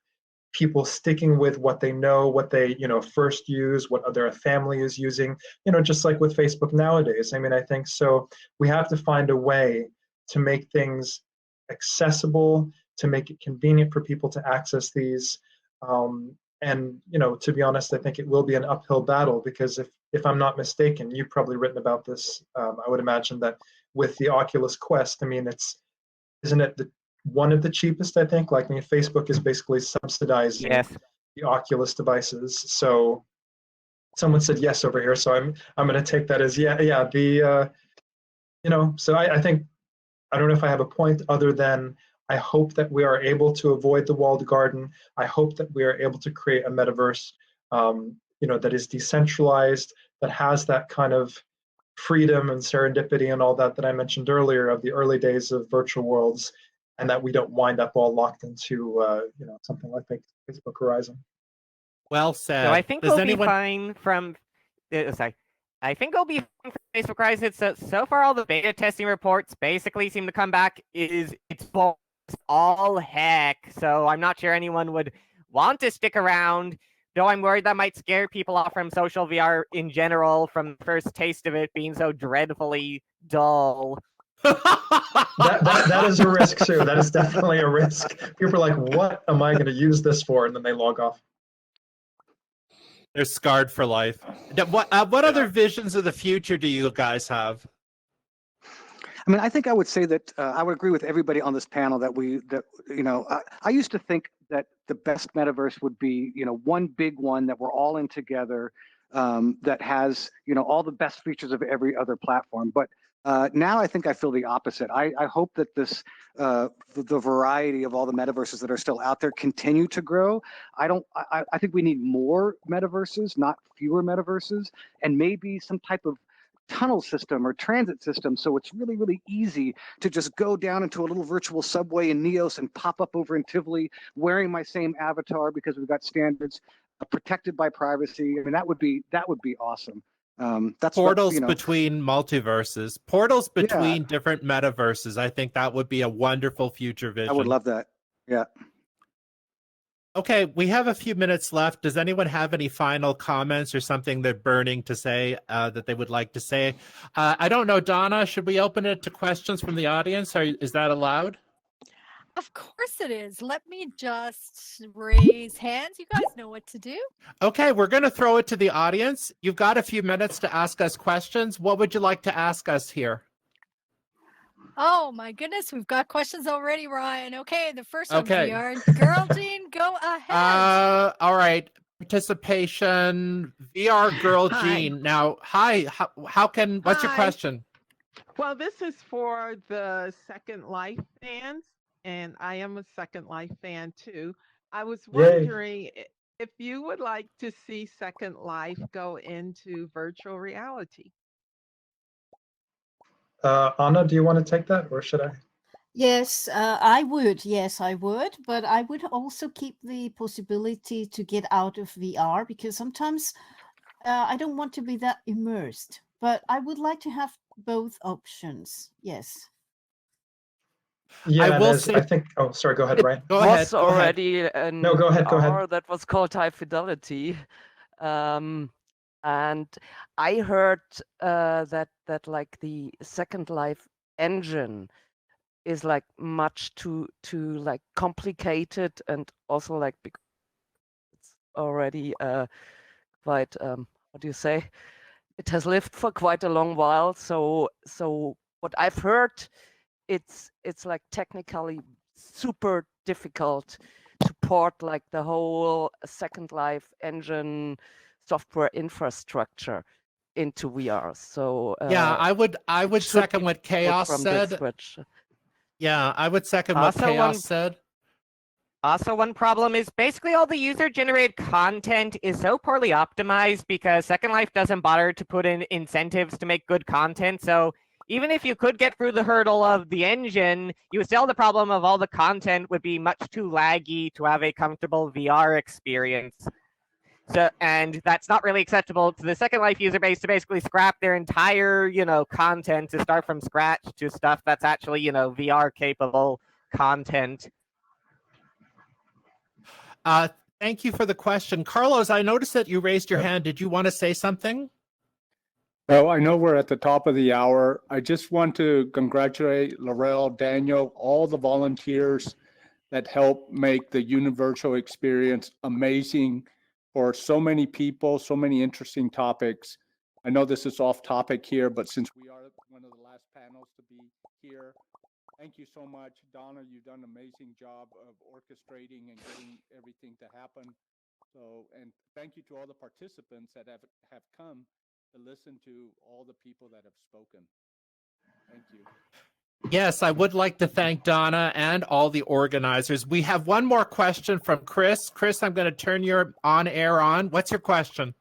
people sticking with what they know, what they first use, what other family is using, just like with Facebook nowadays. I mean, I think so. We have to find a way to make things accessible, to make it convenient for people to access these. And to be honest, I think it will be an uphill battle, because if I'm not mistaken, you've probably written about this. I would imagine that with the Oculus Quest, I mean, isn't it one of the cheapest, I think? Like, I mean, Facebook is basically subsidizing the Oculus devices. So someone said yes over here, so I'm going to take that as yeah. So I think, I don't know if I have a point other than, I hope that we are able to avoid the walled garden. I hope that we are able to create a metaverse, that is decentralized, that has that kind of freedom and serendipity and all that I mentioned earlier, of the early days of virtual worlds, and that we don't wind up all locked into something like Facebook Horizon. Well said. So I think we'll be fine from. Sorry. I think it'll be fun for Facebook Crisis. So far, all the beta testing reports basically seem to come back it's all heck. So I'm not sure anyone would want to stick around, though I'm worried that might scare people off from social VR in general from the first taste of it being so dreadfully dull. That is a risk, Sue. That is definitely a risk. People are like, what am I going to use this for? And then they log off. They're scarred for life. What other visions of the future do you guys have? I mean, I think I would say that I would agree with everybody on this panel that I used to think that the best metaverse would be, one big one that we're all in together, that has, all the best features of every other platform. But now I think I feel the opposite. I hope that the variety of all the metaverses that are still out there continue to grow. I think we need more metaverses, not fewer metaverses, and maybe some type of tunnel system or transit system, so it's really, really easy to just go down into a little virtual subway in Neos and pop up over in Tivoli wearing my same avatar because we've got standards protected by privacy. I mean, that would be awesome. That's portals between multiverses, portals between different metaverses. I think that would be a wonderful future vision. I would love that. Yeah. Okay, we have a few minutes left. Does anyone have any final comments or something they're burning to say that they would like to say? I don't know, Donna, should we open it to questions from the audience? Is that allowed? Of course it is. Let me just raise hands. You guys know what to do. Okay, we're going to throw it to the audience. You've got a few minutes to ask us questions. What would you like to ask us here? Oh my goodness, we've got questions already, Ryan. Okay, the first one, Okay. VR. Girl Jean, go ahead. All right. Participation, VR Girl Jean. Now, hi. What's your question? Well, this is for the Second Life fans, and I am a Second Life fan too. I was wondering if you would like to see Second Life go into virtual reality. Anna, do you want to take that, or should I? Yes, I would. Yes, I would. But I would also keep the possibility to get out of VR, because sometimes I don't want to be that immersed. But I would like to have both options. Yes. Yeah, I will say. I think. Oh, sorry. Go ahead, Ryan. Go ahead. Go already ahead. No, go ahead. Go ahead. That was called High Fidelity. And I heard that like the Second Life engine is like much too like complicated, and also like because it's already quite what do you say? It has lived for quite a long while. So what I've heard, it's like technically super difficult to port like the whole Second Life engine software infrastructure into VR. So yeah, I would second what Chaos said. Yeah, I would second what Chaos said. Also, one problem is basically all the user-generated content is so poorly optimized because Second Life doesn't bother to put in incentives to make good content. So even if you could get through the hurdle of the engine, you would still have the problem of all the content would be much too laggy to have a comfortable VR experience. So, and that's not really acceptable to the Second Life user base to basically scrap their entire, content to start from scratch to stuff that's actually, VR capable content. Thank you for the question. Carlos, I noticed that you raised your hand. Did you want to say something? Well, I know we're at the top of the hour. I just want to congratulate Laurel, Daniel, all the volunteers that help make the Universal experience amazing for so many people, so many interesting topics. I know this is off topic here, but since we are one of the last panels to be here, thank you so much. Donna, you've done an amazing job of orchestrating and getting everything to happen. So, and thank you to all the participants that have come to listen to all the people that have spoken. Thank you. Yes, I would like to thank Donna and all the organizers. We have one more question from Chris. Chris, I'm going to turn your on-air on. What's your question?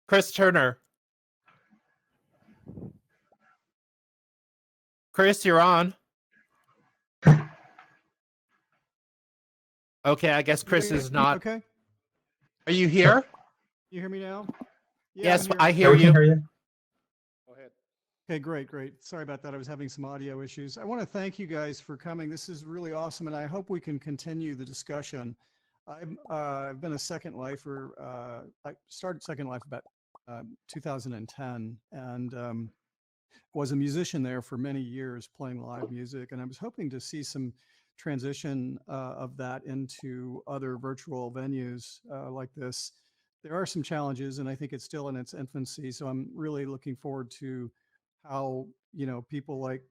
Chris Turner. Chris, you're on. Okay, I guess Chris is not. Okay. Are you here? You hear me now? Yes, I'm I here. hear we can you. hear you. Go ahead. Okay, great. Sorry about that. I was having some audio issues. I want to thank you guys for coming. This is really awesome, and I hope we can continue the discussion. I've been a Second Lifer. I started Second Life about 2010, and was a musician there for many years playing live music. And I was hoping to see some transition of that into other virtual venues like this. There are some challenges, and I think it's still in its infancy. So I'm really looking forward to how, people like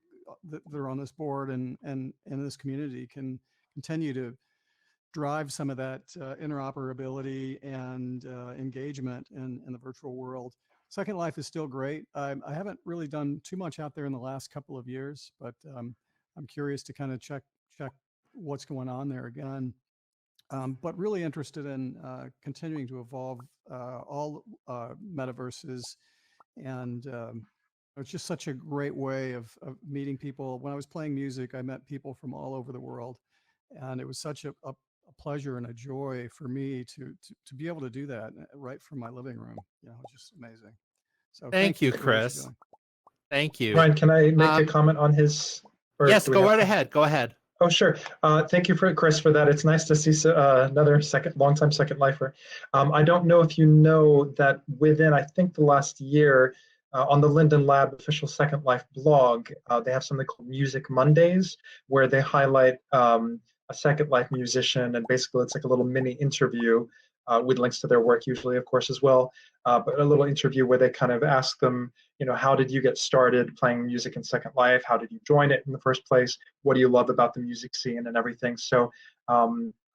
that are on this board and in this community can continue to drive some of that interoperability and engagement in the virtual world. Second Life is still great. I haven't really done too much out there in the last couple of years, but I'm curious to kind of check what's going on there again. But really interested in continuing to evolve all metaverses, and it's just such a great way of meeting people. When I was playing music, I met people from all over the world, and it was such a pleasure and a joy for me to be able to do that right from my living room. It's just amazing. So Thank you, for what you're Chris. doing. Thank you. Ryan, can I make a comment on his? Or Yes, do we go have right to- ahead. Go ahead. Oh, sure. Thank you, Chris, for that. It's nice to see another longtime Second Lifer. I don't know if you know that within, I think, the last year, on the Linden Lab official Second Life blog, they have something called Music Mondays, where they highlight a Second Life musician, and basically it's like a little mini interview with links to their work, usually, of course, as well. But a little interview where they kind of ask them, how did you get started playing music in Second Life? How did you join it in the first place? What do you love about the music scene and everything? So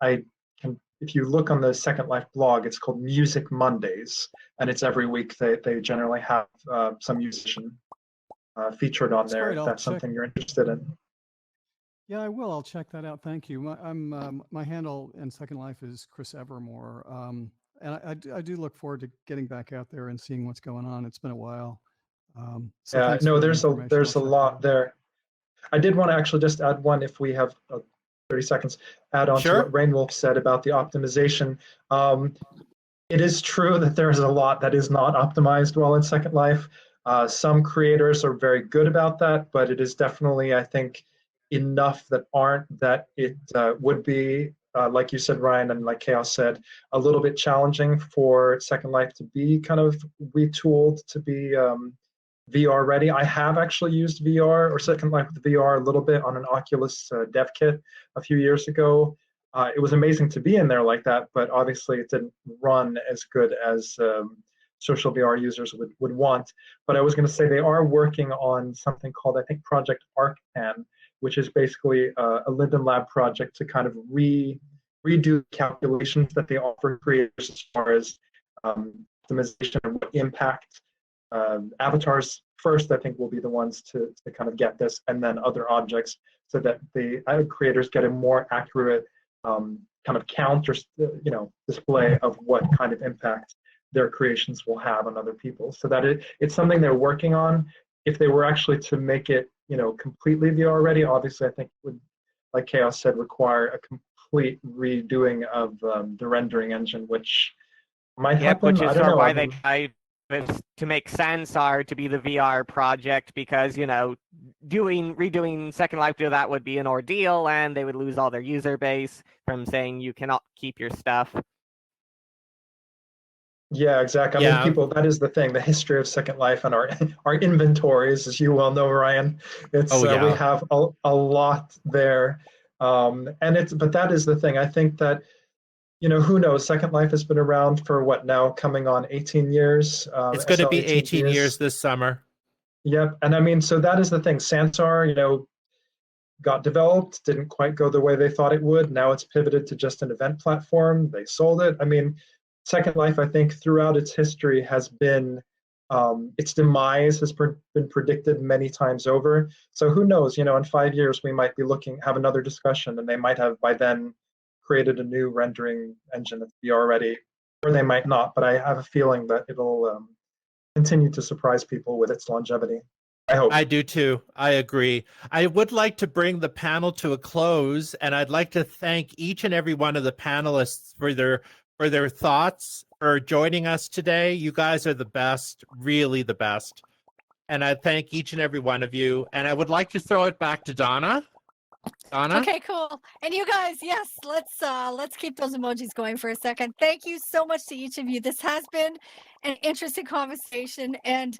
if you look on the Second Life blog, it's called Music Mondays, and it's every week. They generally have some musician featured on That's there. great. If I'll that's check. something you're interested in. Yeah, I will. I'll check that out. Thank you. My handle in Second Life is Chris Evermore, and I do look forward to getting back out there and seeing what's going on. It's been a while. So Yeah, thanks no, for the there's information. a I'll check lot that out. there. I did want to actually just add one, if we have 30 seconds, add on to Sure. what Rainwolf said about the optimization. It is true that there is a lot that is not optimized well in Second Life. Some creators are very good about that, but it is definitely, I think, enough that aren't that it would be, like you said, Ryan, and like Chaos said, a little bit challenging for Second Life to be kind of retooled to be VR ready. I have actually used VR or Second Life with VR a little bit on an Oculus dev kit a few years ago. It was amazing to be in there like that, but obviously it didn't run as good as social VR users would want. But I was going to say they are working on something called, I think, Project ArcPan, which is basically a Linden Lab project to kind of redo calculations that they offer creators as far as optimization and what impact avatars first, I think, will be the ones to kind of get this, and then other objects, so that the creators get a more accurate kind of count or display of what kind of impact their creations will have on other people. So that it's something they're working on. If they were actually to make it completely VR ready, obviously I think it would, like Chaos said, require a complete redoing of the rendering engine, which might happen. Which is I don't know. why they tried to make Sansar to be the VR project, because redoing Second Life to that would be an ordeal, and they would lose all their user base from saying you cannot keep your stuff. Yeah, exactly. I mean, people, that is the thing, the history of Second Life and our inventories, as you well know, Ryan. It's we have a lot there. But that is the thing. I think that, who knows, Second Life has been around for what now, coming on 18 years. It's going to be 18 years this summer. Yep. And I mean, so that is the thing. Sansar, got developed, didn't quite go the way they thought it would. Now it's pivoted to just an event platform. They sold it. I mean, Second Life, I think, throughout its history has been, its demise has been predicted many times over. So who knows, in 5 years, we might be have another discussion, and they might have by then created a new rendering engine that's VR ready, or they might not, but I have a feeling that it'll continue to surprise people with its longevity. I hope. I do too. I agree. I would like to bring the panel to a close, and I'd like to thank each and every one of the panelists for their thoughts for joining us today. You guys are the best, really the best. And I thank each and every one of you. And I would like to throw it back to Donna. Donna? Okay, cool. And you guys, yes, let's keep those emojis going for a second. Thank you so much to each of you. This has been an interesting conversation and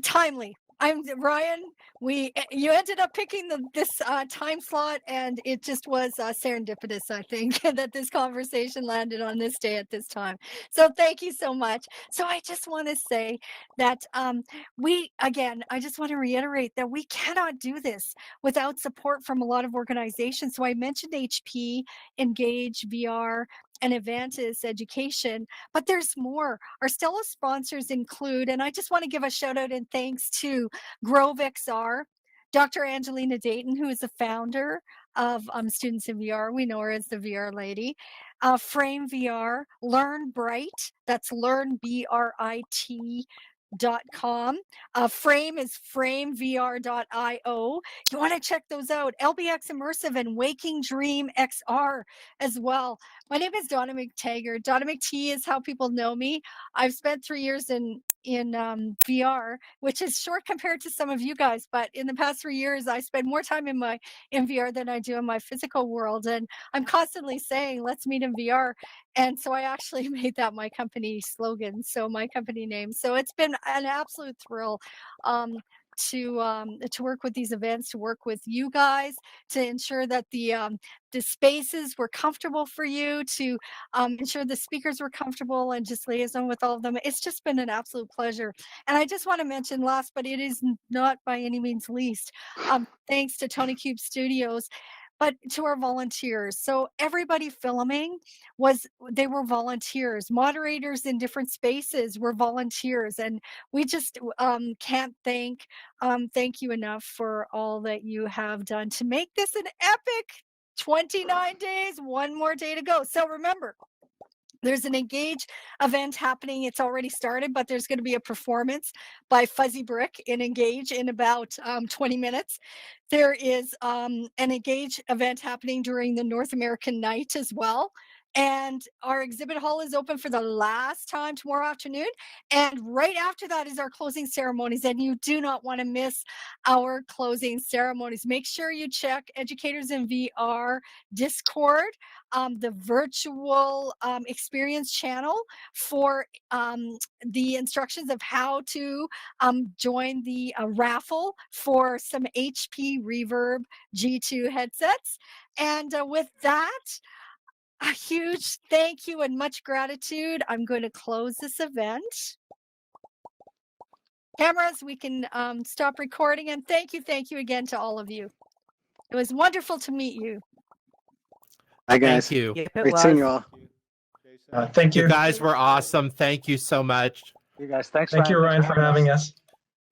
timely. I'm Ryan. You ended up picking this time slot, and it just was serendipitous, I think, that this conversation landed on this day at this time. So thank you so much. So I just want to say that I just want to reiterate that we cannot do this without support from a lot of organizations. So I mentioned HP, Engage, VR, and Avantis Education, but there's more. Our stellar sponsors include, and I just want to give a shout out and thanks to Grove XR, Dr. Angelina Dayton, who is the founder of Students in VR. We know her as the VR lady. Frame VR, Learn Bright, that's Learn BRIT.com. Frame is framevr.io. You want to check those out. LBX Immersive and Waking Dream XR as well. My name is Donna McTaggart. Donna McT is how people know me. I've spent 3 years in VR, which is short compared to some of you guys, but in the past 3 years, I spend more time in VR than I do in my physical world. And I'm constantly saying, let's meet in VR. And so I actually made that my company slogan, so my company name. So it's been an absolute thrill to work with these events, to work with you guys, to ensure that the spaces were comfortable for you, to ensure the speakers were comfortable, and just liaison with all of them. It's just been an absolute pleasure. And I just want to mention last, but it is not by any means least, thanks to Tony Cube Studios, but to our volunteers. So everybody filming they were volunteers. Moderators in different spaces were volunteers. And we just can't thank you enough for all that you have done to make this an epic 29 days, one more day to go. So remember, there's an Engage event happening. It's already started, but there's going to be a performance by Fuzzy Brick in Engage in about 20 minutes. There is an Engage event happening during the North American night as well. And our exhibit hall is open for the last time tomorrow afternoon. And right after that is our closing ceremonies. And you do not want to miss our closing ceremonies. Make sure you check Educators in VR Discord, the virtual experience channel for the instructions of how to join the raffle for some HP Reverb G2 headsets. And with that, a huge thank you and much gratitude. I'm going to close this event. Cameras, we can stop recording, and thank you again to all of you. It was wonderful to meet you. Hi guys. Thank you. Yep, it Great seeing was. you all. Thank you. You guys were awesome. Thank you so much. You guys, thanks. Thank you, Ryan, for having us.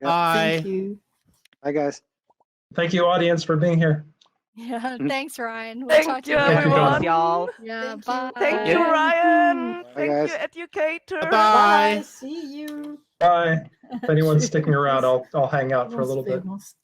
Yep. Bye. Thank you. Hi guys. Thank you, audience, for being here. Yeah, thanks, Ryan. We'll Thank talk to you, you Thank you, later. Dawn. Thanks, y'all. Yeah, Thank bye. you. Thank you, Thank Ryan. Bye, Thank guys. you, educator. Bye. Bye. See you. Bye. If anyone's sticking around, I'll hang out for a little bit. Vemos.